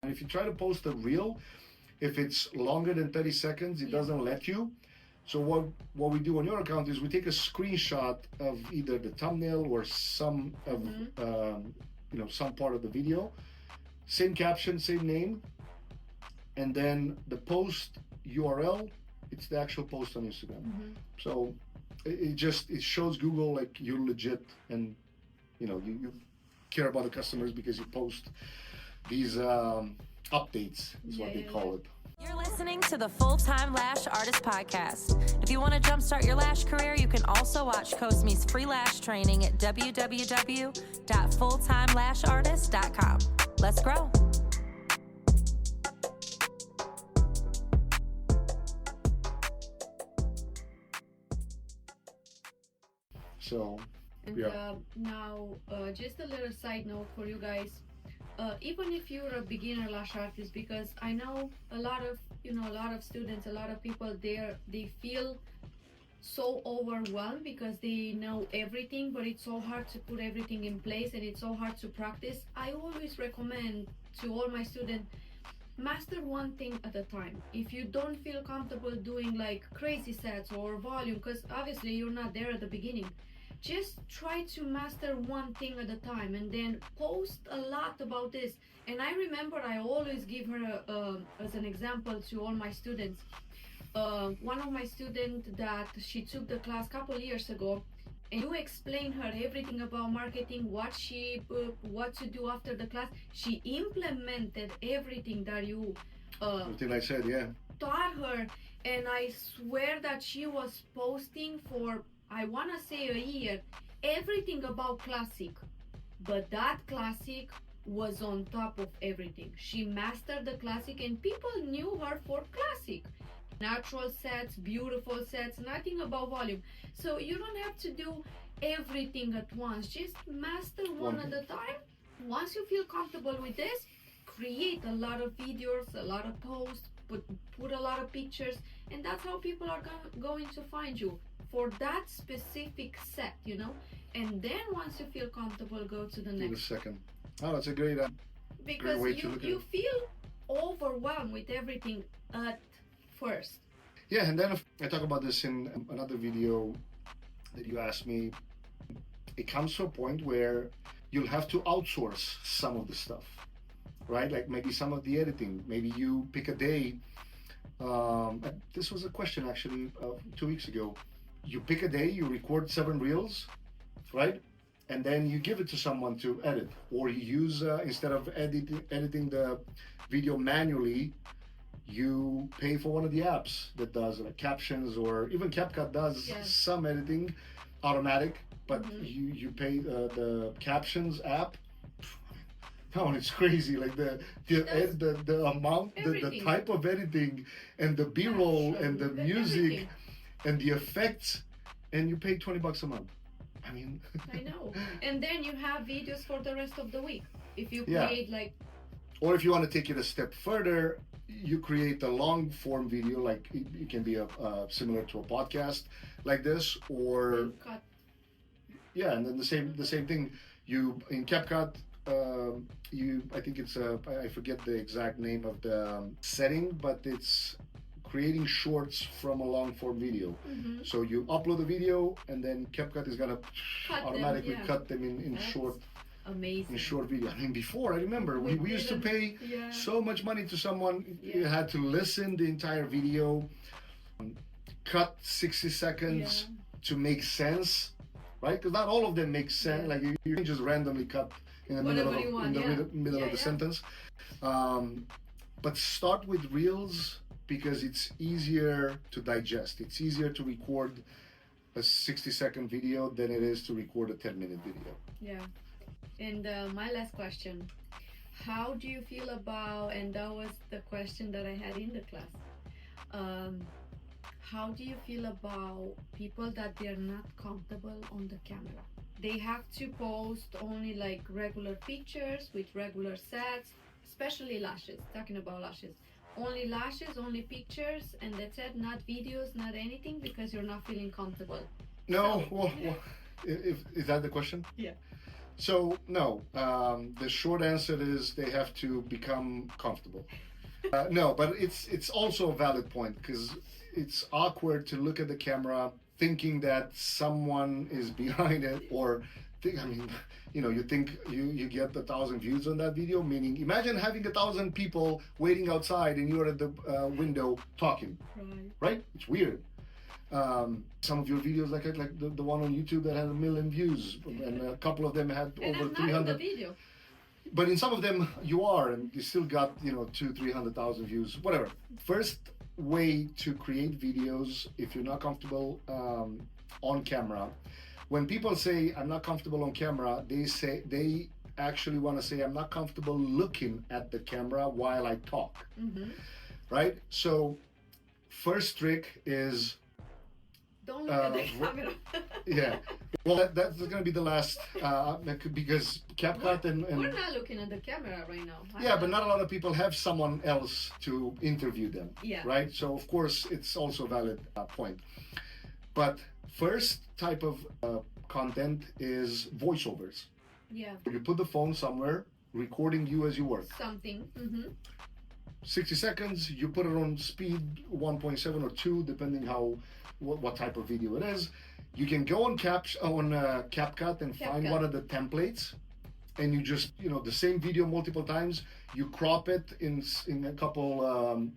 If you try to post a reel, if it's longer than 30 seconds, it doesn't let you. So what we do on your account is we take a screenshot of either the thumbnail or some of some part of the video, same caption, same name, and then the post URL, it's the actual post on Instagram. So it shows Google like you're legit, and you care about the customers because you post these updates is what they call it. You're listening to the Time Lash Artist podcast. If you want to jumpstart your lash career, you can also watch Cosme's free lash training at www.fulltimelashartist.com. Let's grow. So, now, just a little side note for you guys. Even if you're a beginner lash artist, because I know a lot of students, a lot of people there, they feel so overwhelmed because they know everything, but it's so hard to put everything in place and it's so hard to practice. I always recommend to all my students, master one thing at a time. If you don't feel comfortable doing like crazy sets or volume, because obviously you're not there at the beginning, just try to master one thing at a time and then post a lot about this. And I remember I always give her as an example to all my students. One of my students that she took the class a couple years ago, and you explain her everything about marketing, what to do after the class. She implemented everything that you everything I said, taught her, and I swear that she was posting for, I want to say, a year, everything about classic. But that classic was on top of everything. She mastered the classic and people knew her for classic. Natural sets, beautiful sets, nothing about volume. So you don't have to do everything at once. Just master one at a time. Once you feel comfortable with this, create a lot of videos, a lot of posts, put a lot of pictures, and that's how people are going to find you for that specific set, and then once you feel comfortable, go to the next. Second. Oh, that's a great because great way to look you feel overwhelmed with everything at first. Yeah, and then I talk about this in another video that you asked me. It comes to a point where you'll have to outsource some of the stuff, right? Like maybe some of the editing. Maybe you pick a day. This was a question actually 2 weeks ago. You pick a day, you record 7 reels, right? And then you give it to someone to edit, or you use instead of editing the video manually, you pay for one of the apps that does like captions, or even CapCut does some editing automatic, but you pay the captions app. Oh, it's crazy! Like the amount, the type of editing, and the B-roll, and the music, everything. And the effects, and you pay $20 a month. I mean, I know. And then you have videos for the rest of the week. If you create like, or if you want to take it a step further, you create a long form video, like it can be similar to a podcast like this, or cut. And then the same thing. You in CapCut. I think it's I forget the exact name of the setting, but it's creating shorts from a long form video. So you upload the video, and then CapCut is gonna automatically cut them in short. Amazing. In short video. I mean, before, I remember we used to pay so much money to someone. You had to listen the entire video, cut 60 seconds to make sense, right? Because not all of them make sense. Like you can just randomly cut in the middle of the sentence. But start with reels because it's easier to digest. It's easier to record a 60-second video than it is to record a 10-minute video. Yeah. And my last question, how do you feel about, and that was the question that I had in the class, how do you feel about people that they're not comfortable on the camera? They have to post only like regular pictures with regular sets, especially lashes, talking about lashes. Only lashes, only pictures, and that's it, not videos, not anything, because you're not feeling comfortable. No, well, is that the question? Yeah. So no, the short answer is they have to become comfortable. No, but it's also a valid point because it's awkward to look at the camera thinking that someone is behind it, or I mean, you think you get 1,000 views on that video. Meaning, imagine having 1,000 people waiting outside and you're at the window talking. Right? It's weird. Some of your videos, like the one on YouTube that had 1 million views, and a couple of them had And over I'm not 300. in the video. But in some of them you are, and you still got 200,000-300,000 views, whatever. First way to create videos, if you're not comfortable on camera, when people say I'm not comfortable on camera, they actually want to say I'm not comfortable looking at the camera while I talk. Right? So first trick is don't look at the camera. Yeah. Well, that's going to be the last because CapCut and we're not looking at the camera right now. Yeah, but not a lot of people have someone else to interview them. Yeah. Right? So, of course, it's also a valid point. But first type of content is voiceovers. Yeah. You put the phone somewhere, recording you as you work. Something. 60 seconds, you put it on speed 1.7 or 2, depending what type of video it is. You can go on CapCut and find one of the templates, and you just the same video multiple times. You crop it in a couple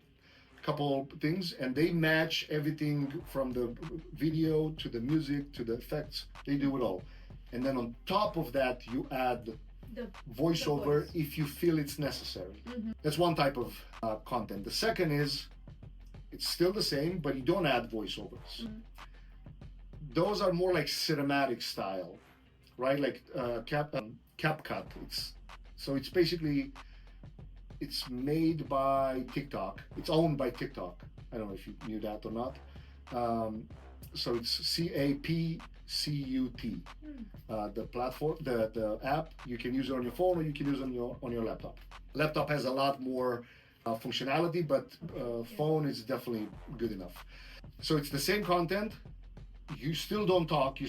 things, and they match everything from the video to the music to the effects. They do it all, and then on top of that, you add the voiceover if you feel it's necessary. That's one type of content. The second is it's still the same, but you don't add voiceovers. Those are more like cinematic style, right? Like CapCut. It's basically made by TikTok. It's owned by TikTok. I don't know if you knew that or not. So it's CAPCUT. The platform, the app, you can use it on your phone or you can use it on your laptop. Laptop has a lot more functionality, but phone is definitely good enough. So it's the same content. You still don't talk. You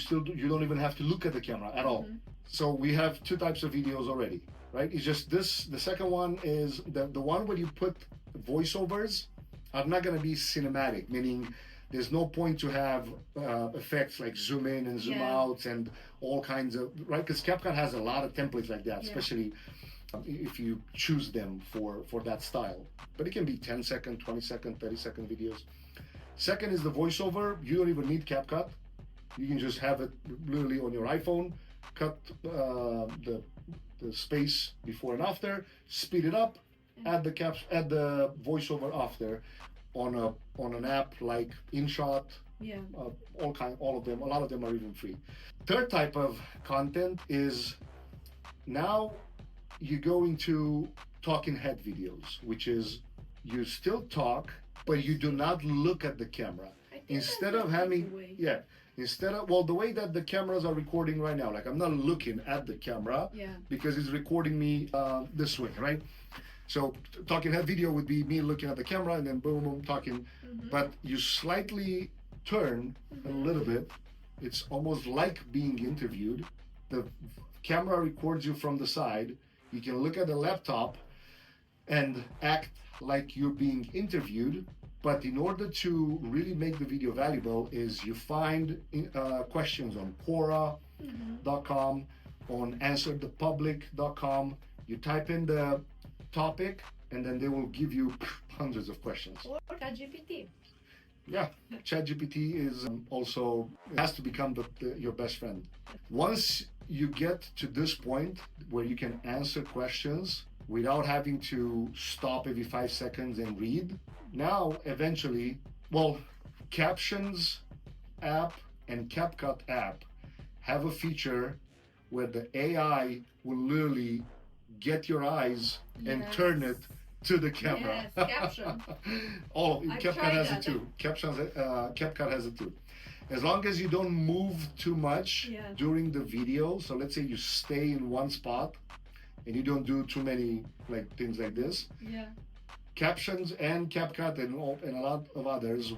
don't even have to look at the camera at all. So we have two types of videos already, right? It's just this. The second one is the one where you put voiceovers are not going to be cinematic, meaning there's no point to have effects like zoom in and zoom out and all kinds of, right? Because CapCut has a lot of templates like that, especially if you choose them for that style. But it can be 10-second, 20-second, 30-second videos. Second is the voiceover. You don't even need CapCut. You can just have it literally on your iPhone, cut the space before and after, speed it up, add the voiceover after on an app like InShot. All of them. A lot of them are even free. Third type of content is now you go into talking head videos, which is you still talk, but you do not look at the camera. Instead of having, the way that the cameras are recording right now, like I'm not looking at the camera because it's recording me this way, right? So talking head video would be me looking at the camera and then boom, boom, talking. But you slightly turn a little bit. It's almost like being interviewed. The camera records you from the side. You can look at the laptop and act like you're being interviewed. But in order to really make the video valuable is you find questions on Quora.com, on answerthepublic.com. You type in the topic and then they will give you hundreds of questions. Or ChatGPT. Yeah, ChatGPT is also has to become your best friend. Once you get to this point where you can answer questions without having to stop every 5 seconds and read, now eventually, Captions app and CapCut app have a feature where the AI will literally get your eyes and turn it to the camera. Yes, caption. All of it. CapCut has it too. CapCut has it too. As long as you don't move too much during the video, so let's say you stay in one spot and you don't do too many things like this. Captions and CapCut and a lot of others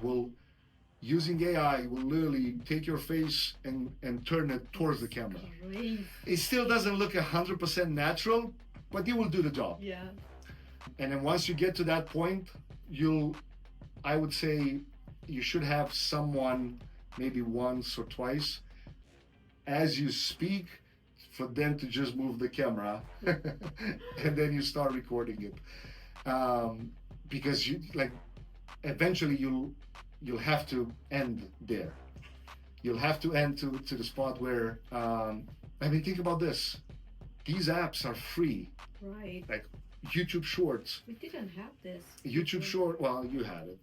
using AI will literally take your face and turn it towards the camera. Great. It still doesn't look 100% natural, but it will do the job. Yeah. And then once you get to that point, I would say you should have someone maybe once or twice as you speak for them to just move the camera and then you start recording it. Because eventually you'll have to end there. You'll have to end to the spot where, think about this. These apps are free. Right. Like YouTube Shorts. We didn't have this. YouTube Short. Well, you had it.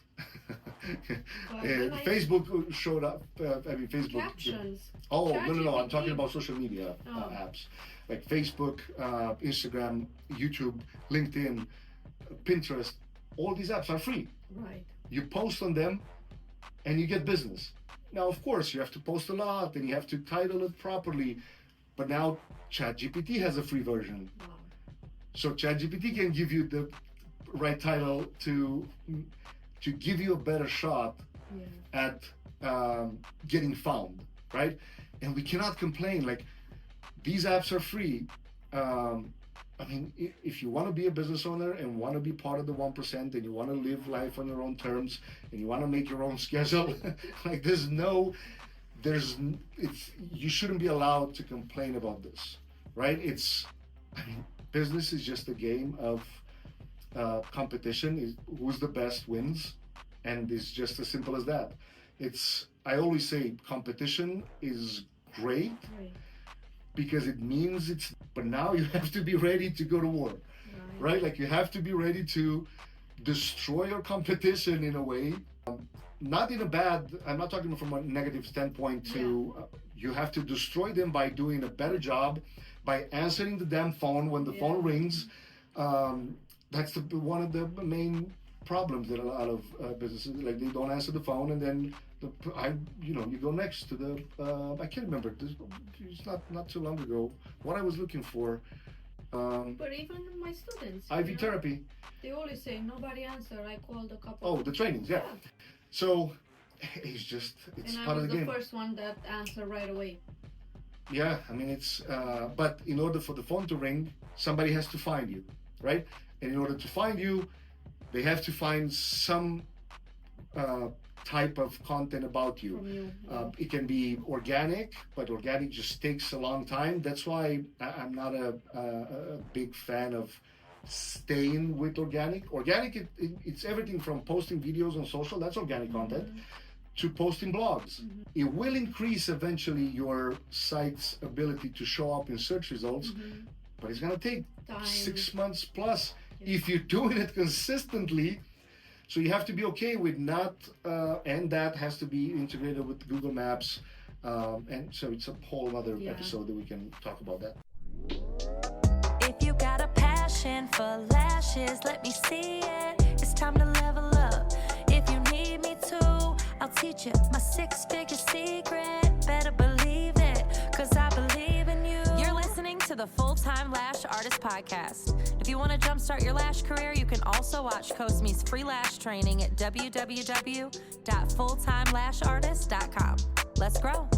Well, Facebook showed up. Facebook. Captions. Oh no! I'm ChatGPT. talking about social media apps like Facebook, Instagram, YouTube, LinkedIn, Pinterest. All these apps are free. Right. You post on them, and you get business. Now, of course, you have to post a lot, and you have to title it properly. But now, ChatGPT has a free version. Wow. So ChatGPT can give you the right title to give you a better shot at getting found, right? And we cannot complain. Like, these apps are free. If you want to be a business owner and want to be part of the 1%, and you want to live life on your own terms, and you want to make your own schedule, like you shouldn't be allowed to complain about this, right? Business is just a game of competition. Who's the best wins, and it's just as simple as that. I always say competition is great because it means but now you have to be ready to go to war, right? Like, you have to be ready to destroy your competition in a way. Not in a bad, I'm not talking from a negative standpoint you have to destroy them by doing a better job, by answering the damn phone when the phone rings. That's one of the main problems that a lot of businesses, like, they don't answer the phone, and then you go next to the I can't remember, it's not too long ago what I was looking for. But even my students, IV therapy, they always say nobody answer. I called a couple. Oh, the trainings, yeah. So it's and part I was of the game. the first one that answered right away. Yeah, it's but in order for the phone to ring, somebody has to find you, right? And in order to find you, they have to find some type of content about you. From you. It can be organic, but organic just takes a long time. That's why I'm not a big fan of staying with organic. Organic, it's everything from posting videos on social, that's organic content, to posting blogs. It will increase eventually your site's ability to show up in search results, but it's going to take Time. 6 months plus if you're doing it consistently. So you have to be okay with not, and that has to be integrated with Google Maps. And so it's a whole other episode that we can talk about that. If you got a passion for lashes, let me see it. It's time to level up. If you need me to, I'll teach you my 6-figure secret. Better believe it, 'cause I believe in you. You're listening to the Full-Time Lash Artist Podcast. If you want to jumpstart your lash career, you can also watch Cosme's free lash training at www.fulltimelashartist.com. Let's grow.